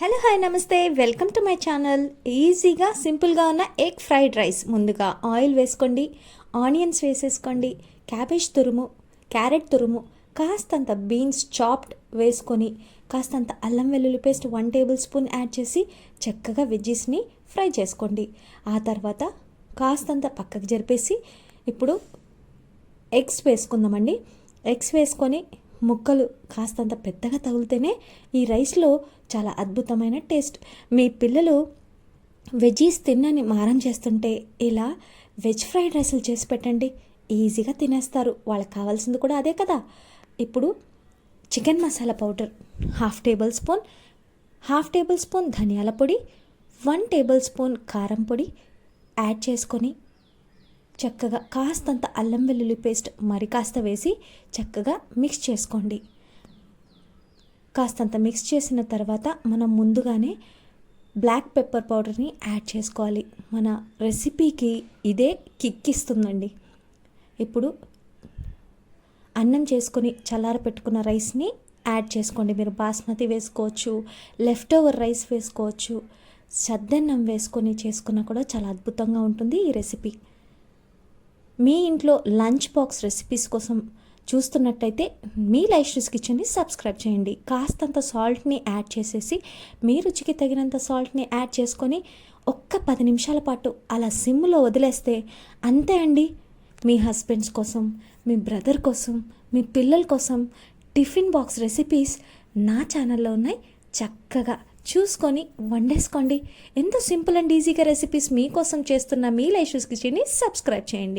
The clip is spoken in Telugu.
హలో హాయ్ నమస్తే, వెల్కమ్ టు మై ఛానల్. ఈజీగా సింపుల్గా ఉన్న ఎగ్ ఫ్రైడ్ రైస్. ముందుగా ఆయిల్ వేసుకోండి, ఆనియన్స్ వేసేసుకోండి, క్యాబేజ్ తురుము, క్యారెట్ తురుము, కాస్తంత బీన్స్ చాప్డ్ వేసుకొని కాస్తంత అల్లం వెల్లుల్లి పేస్ట్ 1 టేబుల్ స్పూన్ యాడ్ చేసి చక్కగా వెజ్జీస్ని ఫ్రై చేసుకోండి. ఆ తర్వాత కాస్తంత పక్కకు జరిపేసి ఇప్పుడు ఎగ్స్ వేసుకుందామండి. ఎగ్స్ వేసుకొని ముక్కలు కాస్తంత పెద్దగా తగిలితేనే ఈ రైస్లో చాలా అద్భుతమైన టేస్ట్. మీ పిల్లలు వెజ్జీస్ తిన్నని మారం చేస్తుంటే ఇలా వెజ్ ఫ్రైడ్ రైస్లు చేసి పెట్టండి, ఈజీగా తినేస్తారు. వాళ్ళకి కావాల్సింది కూడా అదే కదా. ఇప్పుడు chicken masala powder half table spoon ధనియాల పొడి, 1 టేబుల్ స్పూన్ కారం పొడి యాడ్ చేసుకొని చక్కగా కాస్తంత అల్లం వెల్లుల్లి పేస్ట్ మరి కాస్త వేసి చక్కగా మిక్స్ చేసుకోండి. కాస్తంత మిక్స్ చేసిన తర్వాత మనం ముందుగానే బ్లాక్ పెప్పర్ పౌడర్ని యాడ్ చేసుకోవాలి. మన రెసిపీకి ఇదే కిక్ ఇస్తుందండి. ఇప్పుడు అన్నం చేసుకొని చల్లార పెట్టుకున్న రైస్ని యాడ్ చేసుకోండి. మీరు బాస్మతి వేసుకోవచ్చు, లెఫ్ట్ ఓవర్ రైస్ వేసుకోవచ్చు, సద్దన్నం వేసుకొని చేసుకున్నా కూడా చాలా అద్భుతంగా ఉంటుంది ఈ రెసిపీ. మీ ఇంట్లో లంచ్ బాక్స్ రెసిపీస్ కోసం చూస్తున్నట్టయితే మీ లైఫ్స్ కిచెన్ని సబ్స్క్రైబ్ చేయండి. కాస్తంత సాల్ట్ని యాడ్ చేసేసి మీ రుచికి తగినంత సాల్ట్ని యాడ్ చేసుకొని ఒక్క 10 నిమిషాల పాటు అలా సిమ్లో వదిలేస్తే అంతే అండి. మీ హస్బెండ్స్ కోసం, మీ బ్రదర్ కోసం, మీ పిల్లల కోసం టిఫిన్ బాక్స్ రెసిపీస్ నా ఛానల్లో ఉన్నాయి. చక్కగా చూసుకొని వండేసుకోండి. ఎంతో సింపుల్ అండ్ ఈజీగా రెసిపీస్ మీకోసం చేస్తున్న మీ లైఫ్స్ కిచెన్ని సబ్స్క్రైబ్ చేయండి.